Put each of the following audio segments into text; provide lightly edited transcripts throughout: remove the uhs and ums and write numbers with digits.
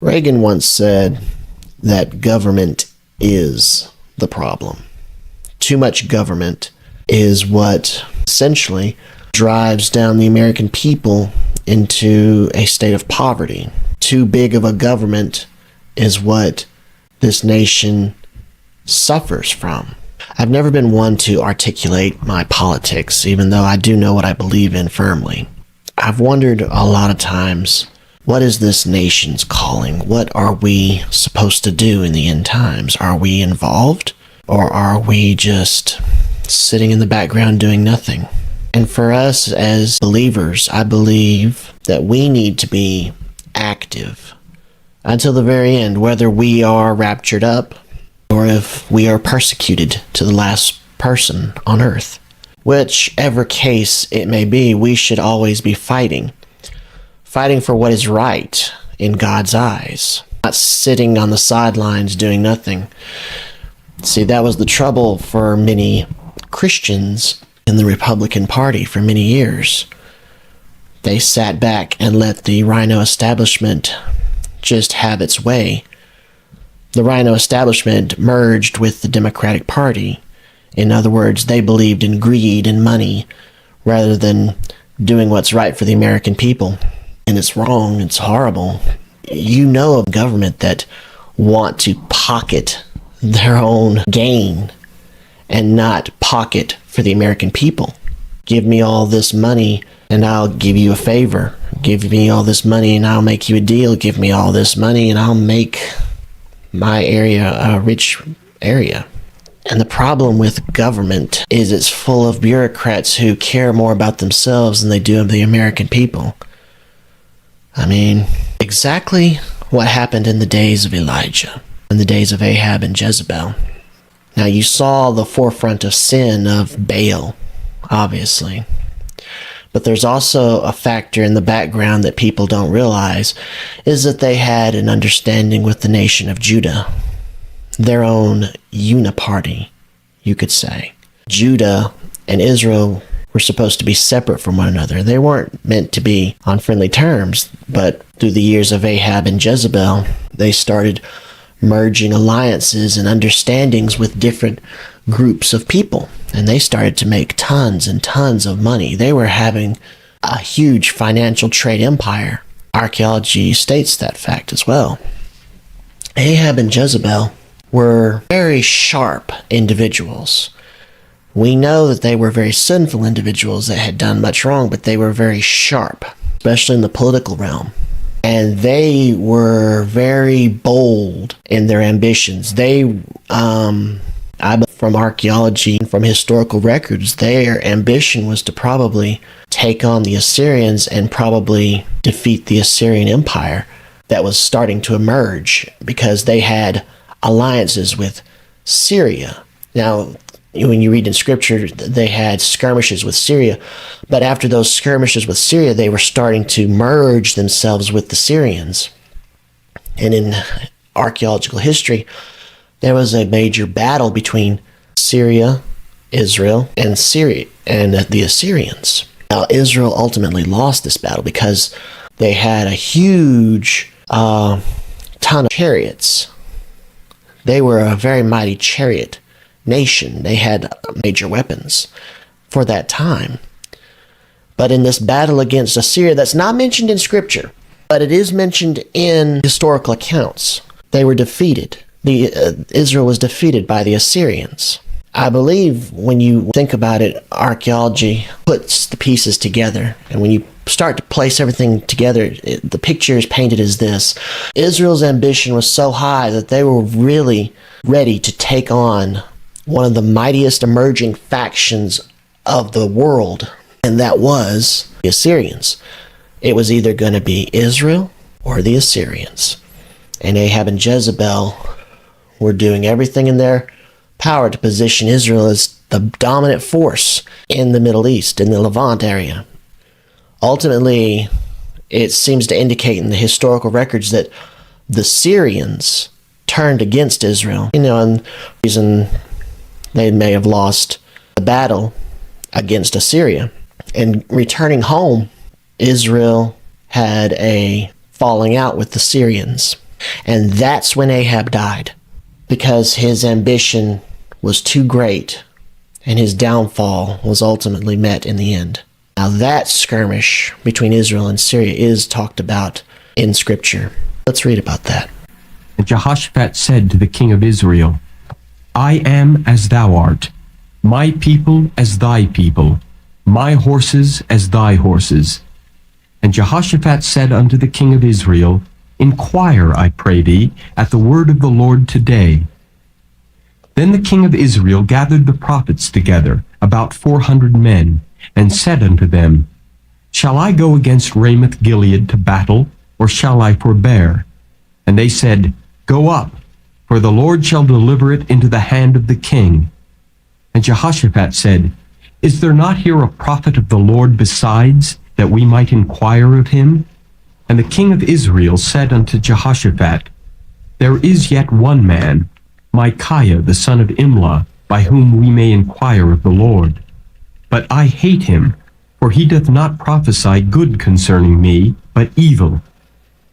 Reagan once said that government is the problem. Too much government is what essentially drives down the American people into a state of poverty. Too big of a government is what this nation suffers from. I've never been one to articulate my politics, even though I do know what I believe in firmly. I've wondered a lot of times, what is this nation's calling? What are we supposed to do in the end times? Are we involved? Or are we just sitting in the background doing nothing? And for us as believers, I believe that we need to be active until the very end, whether we are raptured up or if we are persecuted to the last person on earth. Whichever case it may be, we should always be fighting for what is right in God's eyes, not sitting on the sidelines doing nothing. See, that was the trouble for many Christians in the Republican Party for many years. They sat back and let the rhino establishment just have its way. The rhino establishment merged with the Democratic Party. In other words, they believed in greed and money rather than doing what's right for the American people. And it's wrong, it's horrible. You know of government that want to pocket their own gain and not pocket for the American people. Give me all this money and I'll give you a favor. Give me all this money and I'll make you a deal. Give me all this money and I'll make my area a rich area. And the problem with government is it's full of bureaucrats who care more about themselves than they do of the American people. I mean, exactly what happened in the days of Elijah, in the days of Ahab and Jezebel. Now, you saw the forefront of sin of Baal, obviously. But there's also a factor in the background that people don't realize, is that they had an understanding with the nation of Judah. Their own Uni-Party, you could say. Judah and Israel were supposed to be separate from one another. They weren't meant to be on friendly terms, but through the years of Ahab and Jezebel, they started merging alliances and understandings with different groups of people. And they started to make tons and tons of money. They were having a huge financial trade empire. Archaeology states that fact as well. Ahab and Jezebel were very sharp individuals. We know that they were very sinful individuals that had done much wrong, but they were very sharp, especially in the political realm. And they were very bold in their ambitions. From archaeology and from historical records, their ambition was to probably take on the Assyrians and probably defeat the Assyrian Empire that was starting to emerge because they had alliances with Syria. Now, when you read in scripture, they had skirmishes with Syria, but after those skirmishes with Syria, they were starting to merge themselves with the Syrians. And in archaeological history, there was a major battle between Syria, Israel, and the Assyrians. Now, Israel ultimately lost this battle because they had a huge ton of chariots. They were a very mighty chariot nation. They had major weapons for that time. But in this battle against Assyria, that's not mentioned in scripture, but it is mentioned in historical accounts. They were defeated. Israel was defeated by the Assyrians. I believe when you think about it, archaeology puts the pieces together. And when you start to place everything together, the picture is painted as this. Israel's ambition was so high that they were really ready to take on one of the mightiest emerging factions of the world, and that was the Assyrians. It was either going to be Israel or the Assyrians. And Ahab and Jezebel were doing everything in their power to position Israel as the dominant force in the Middle East, in the Levant area. Ultimately, it seems to indicate in the historical records that the Syrians turned against Israel. And the reason they may have lost the battle against Assyria. And returning home, Israel had a falling out with the Syrians. And that's when Ahab died, because his ambition was too great, and his downfall was ultimately met in the end. Now that skirmish between Israel and Syria is talked about in Scripture. Let's read about that. And Jehoshaphat said to the king of Israel, I am as thou art, my people as thy people, my horses as thy horses. And Jehoshaphat said unto the king of Israel, Inquire, I pray thee, at the word of the Lord today. Then the king of Israel gathered the prophets together, about 400 men, and said unto them, Shall I go against Ramoth Gilead to battle, or shall I forbear? And they said, Go up, for the Lord shall deliver it into the hand of the king. And Jehoshaphat said, Is there not here a prophet of the Lord besides, that we might inquire of him? And the king of Israel said unto Jehoshaphat, There is yet one man, Micaiah the son of Imlah, by whom we may inquire of the Lord. But I hate him, for he doth not prophesy good concerning me, but evil.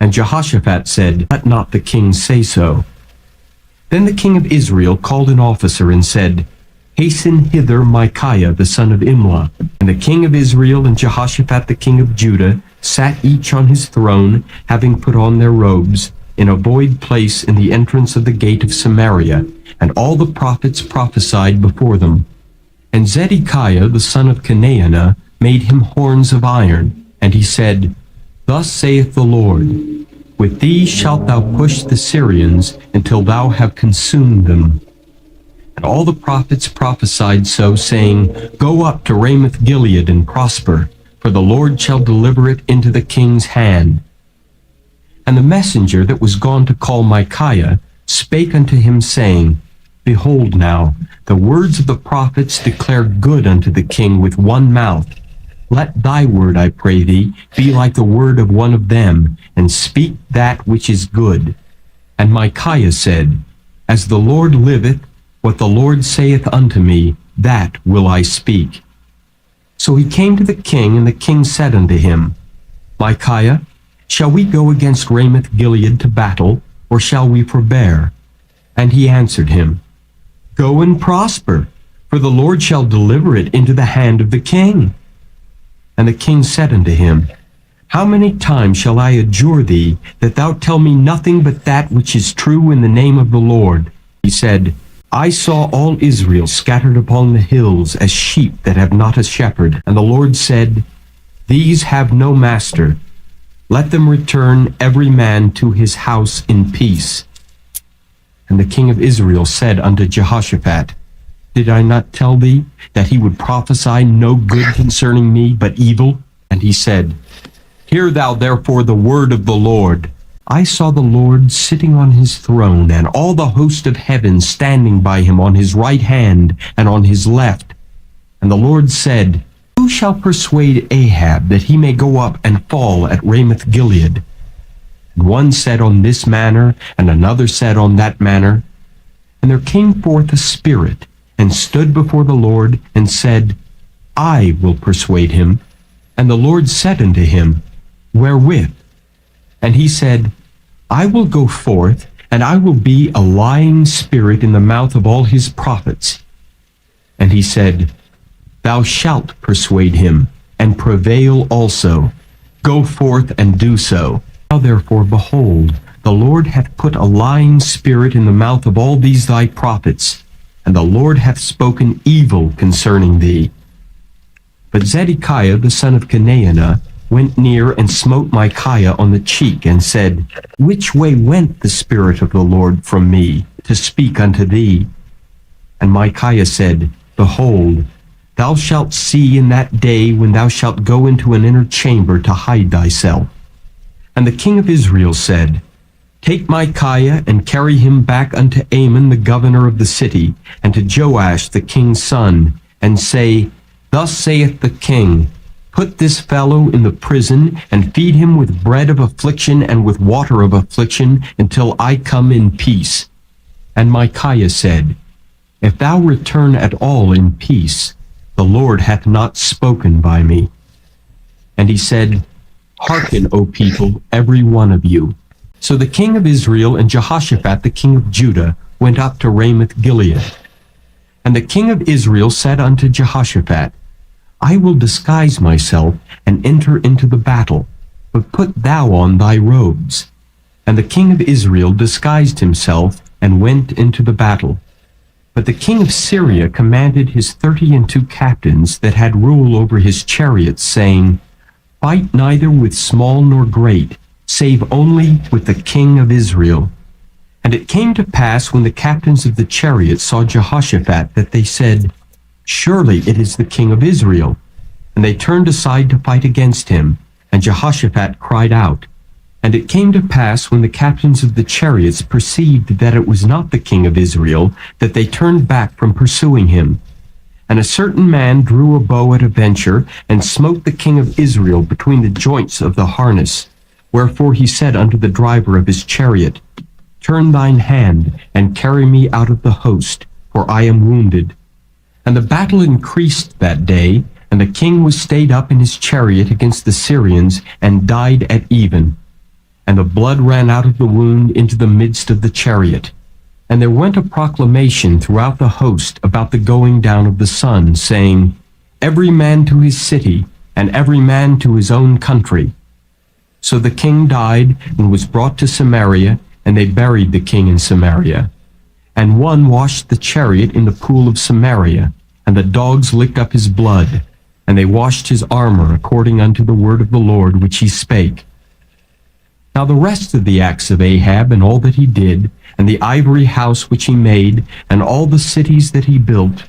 And Jehoshaphat said, Let not the king say so. Then the king of Israel called an officer and said, Hasten hither Micaiah the son of Imlah. And the king of Israel and Jehoshaphat the king of Judah sat each on his throne, having put on their robes, in a void place in the entrance of the gate of Samaria, and all the prophets prophesied before them. And Zedekiah the son of Chenaanah made him horns of iron, and he said, Thus saith the Lord, With these shalt thou push the Syrians until thou have consumed them. And all the prophets prophesied so, saying, Go up to Ramoth Gilead and prosper, for the Lord shall deliver it into the king's hand. And the messenger that was gone to call Micaiah spake unto him, saying, Behold now, the words of the prophets declare good unto the king with one mouth. Let thy word, I pray thee, be like the word of one of them, and speak that which is good. And Micaiah said, As the Lord liveth, what the Lord saith unto me, that will I speak. So he came to the king, and the king said unto him, Micaiah, shall we go against Ramoth Gilead to battle, or shall we forbear? And he answered him, Go and prosper, for the Lord shall deliver it into the hand of the king. And the king said unto him, How many times shall I adjure thee, that thou tell me nothing but that which is true in the name of the Lord? He said, I saw all Israel scattered upon the hills as sheep that have not a shepherd. And the Lord said, These have no master. Let them return every man to his house in peace. And the king of Israel said unto Jehoshaphat, Did I not tell thee that he would prophesy no good concerning me, but evil? And he said, Hear thou therefore the word of the Lord. I saw the Lord sitting on his throne, and all the host of heaven standing by him on his right hand and on his left. And the Lord said, Who shall persuade Ahab that he may go up and fall at Ramoth Gilead? And one said on this manner, and another said on that manner. And there came forth a spirit, and stood before the Lord, and said, I will persuade him. And the Lord said unto him, Wherewith? And he said, I will go forth, and I will be a lying spirit in the mouth of all his prophets. And he said, Thou shalt persuade him, and prevail also. Go forth and do so. Now therefore, behold, the Lord hath put a lying spirit in the mouth of all these thy prophets, and the Lord hath spoken evil concerning thee. But Zedekiah the son of Chenaanah went near and smote Micaiah on the cheek, and said, Which way went the Spirit of the Lord from me, to speak unto thee? And Micaiah said, Behold, thou shalt see in that day when thou shalt go into an inner chamber to hide thyself. And the king of Israel said, Take Micaiah, and carry him back unto Amon the governor of the city, and to Joash the king's son, and say, Thus saith the king, Put this fellow in the prison, and feed him with bread of affliction and with water of affliction, until I come in peace. And Micaiah said, If thou return at all in peace, the Lord hath not spoken by me. And he said, Hearken, O people, every one of you. So the king of Israel and Jehoshaphat the king of Judah went up to Ramoth Gilead. And the king of Israel said unto Jehoshaphat, I will disguise myself and enter into the battle, but put thou on thy robes. And the king of Israel disguised himself and went into the battle. But the king of Syria commanded his 32 captains that had rule over his chariots, saying, Fight neither with small nor great, save only with the king of Israel. And it came to pass, when the captains of the chariots saw Jehoshaphat, that they said, Surely it is the king of Israel. And they turned aside to fight against him. And Jehoshaphat cried out. And it came to pass, when the captains of the chariots perceived that it was not the king of Israel, that they turned back from pursuing him. And a certain man drew a bow at a venture, and smote the king of Israel between the joints of the harness. Wherefore he said unto the driver of his chariot, Turn thine hand, and carry me out of the host, for I am wounded. And the battle increased that day, and the king was stayed up in his chariot against the Syrians, and died at even. And the blood ran out of the wound into the midst of the chariot. And there went a proclamation throughout the host about the going down of the sun, saying, Every man to his city, and every man to his own country. So the king died, and was brought to Samaria, and they buried the king in Samaria. And one washed the chariot in the pool of Samaria, and the dogs licked up his blood, and they washed his armor according unto the word of the Lord which he spake. Now the rest of the acts of Ahab, and all that he did, and the ivory house which he made, and all the cities that he built,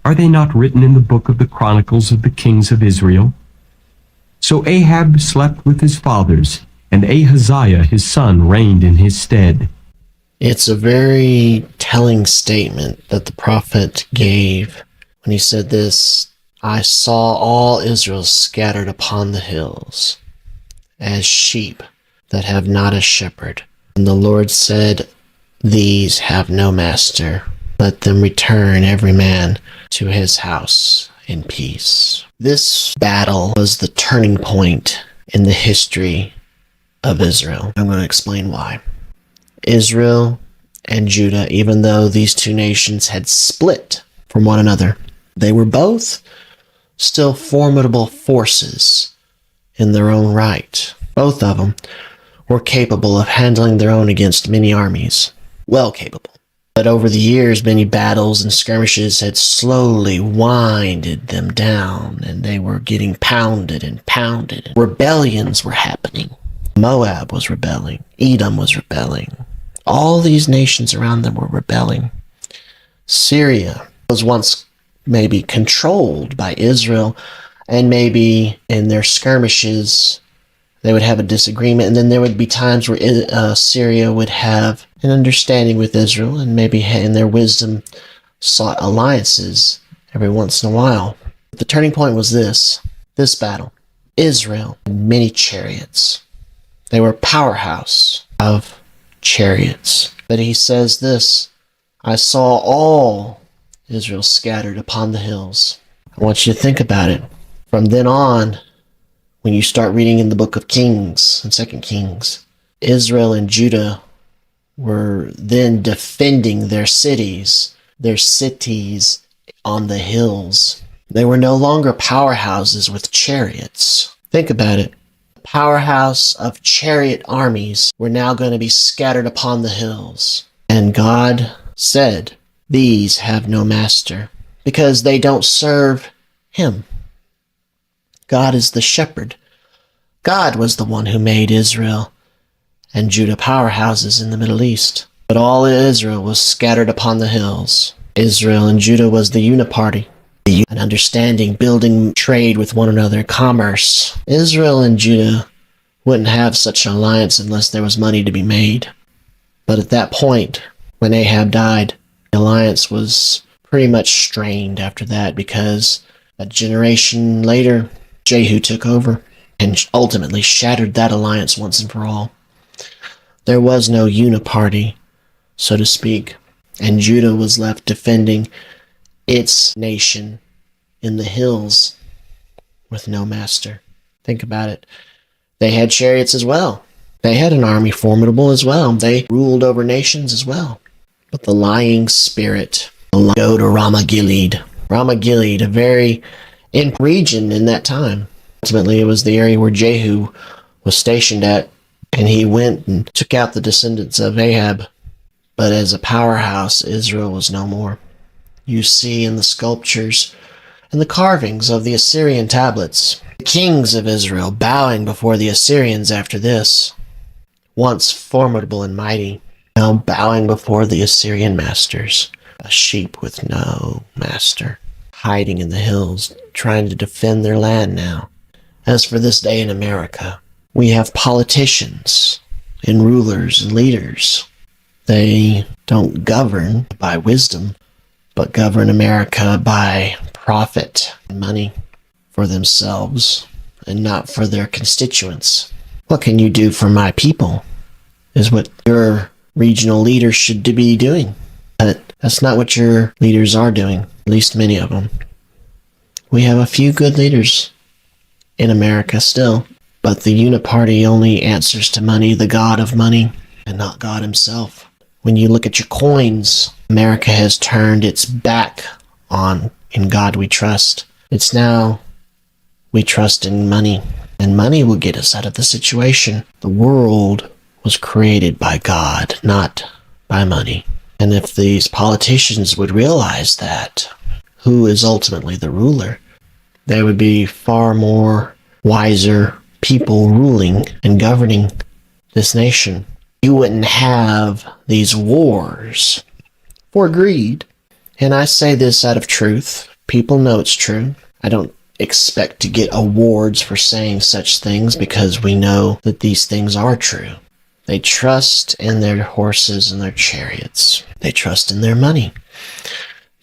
are they not written in the book of the Chronicles of the kings of Israel? So Ahab slept with his fathers, and Ahaziah his son reigned in his stead. It's a very telling statement that the prophet gave when he said this, I saw all Israel scattered upon the hills, as sheep that have not a shepherd. And the Lord said, These have no master. Let them return every man to his house in peace. This battle was the turning point in the history of Israel. I'm going to explain why. Israel and Judah, even though these two nations had split from one another, they were both still formidable forces in their own right. Both of them were capable of handling their own against many armies. Well capable. But over the years, many battles and skirmishes had slowly winded them down, and they were getting pounded and pounded. Rebellions were happening. Moab was rebelling. Edom was rebelling. All these nations around them were rebelling. Syria was once maybe controlled by Israel, and maybe in their skirmishes they would have a disagreement, and then there would be times where Syria would have an understanding with Israel, and maybe in their wisdom sought alliances every once in a while. But the turning point was this battle. Israel had many chariots. They were a powerhouse of chariots. But he says this, I saw all Israel scattered upon the hills. I want you to think about it. From then on, when you start reading in the book of Kings and 2 Kings, Israel and Judah were then defending their cities on the hills. They were no longer powerhouses with chariots. Think about it. The powerhouse of chariot armies were now going to be scattered upon the hills. And God said, These have no master, because they don't serve him. God is the shepherd. God was the one who made Israel and Judah powerhouses in the Middle East. But all Israel was scattered upon the hills. Israel and Judah was the Uni-Party, an understanding, building trade with one another, commerce. Israel and Judah wouldn't have such an alliance unless there was money to be made. But at that point, when Ahab died, the alliance was pretty much strained after that, because a generation later, Jehu took over and ultimately shattered that alliance once and for all. There was no Uni-Party, so to speak, and Judah was left defending its nation in the hills with no master. Think about it. They had chariots as well. They had an army formidable as well. They ruled over nations as well. But the lying spirit go to Ramah-Gilead. Ramah-Gilead, a very important region in that time. Ultimately, it was the area where Jehu was stationed at, and he went and took out the descendants of Ahab. But as a powerhouse, Israel was no more. You see in the sculptures and the carvings of the Assyrian tablets, the kings of Israel bowing before the Assyrians after this, once formidable and mighty, now bowing before the Assyrian masters, a sheep with no master, hiding in the hills, trying to defend their land now. As for this day in America, we have politicians and rulers and leaders. They don't govern by wisdom, but govern America by profit and money for themselves and not for their constituents. What can you do for my people is what your regional leaders should be doing. But that's not what your leaders are doing, at least many of them. We have a few good leaders in America still, but the Uni-Party only answers to money, the god of money, and not God himself. When you look at your coins, America has turned its back on "In God We Trust." It's now, we trust in money, and money will get us out of the situation. The world was created by God, not by money. And if these politicians would realize that, who is ultimately the ruler, there would be far more wiser people ruling and governing this nation. You wouldn't have these wars for greed. And I say this out of truth. People know it's true. I don't expect to get awards for saying such things because we know that these things are true. They trust in their horses and their chariots. They trust in their money.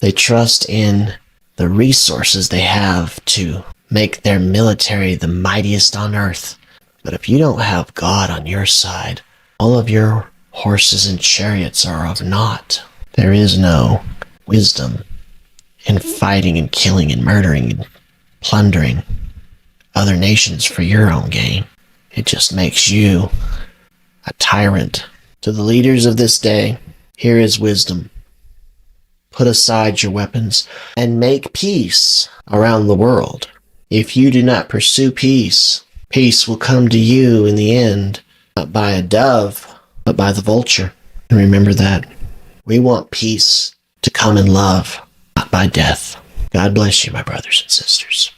They trust in the resources they have to make their military the mightiest on earth. But if you don't have God on your side, all of your horses and chariots are of naught. There is no wisdom in fighting and killing and murdering and plundering other nations for your own gain. It just makes you a tyrant. To the leaders of this day, here is wisdom. Put aside your weapons and make peace around the world. If you do not pursue peace, peace will come to you in the end, not by a dove, but by the vulture. And remember that. We want peace to come in love, not by death. God bless you, my brothers and sisters.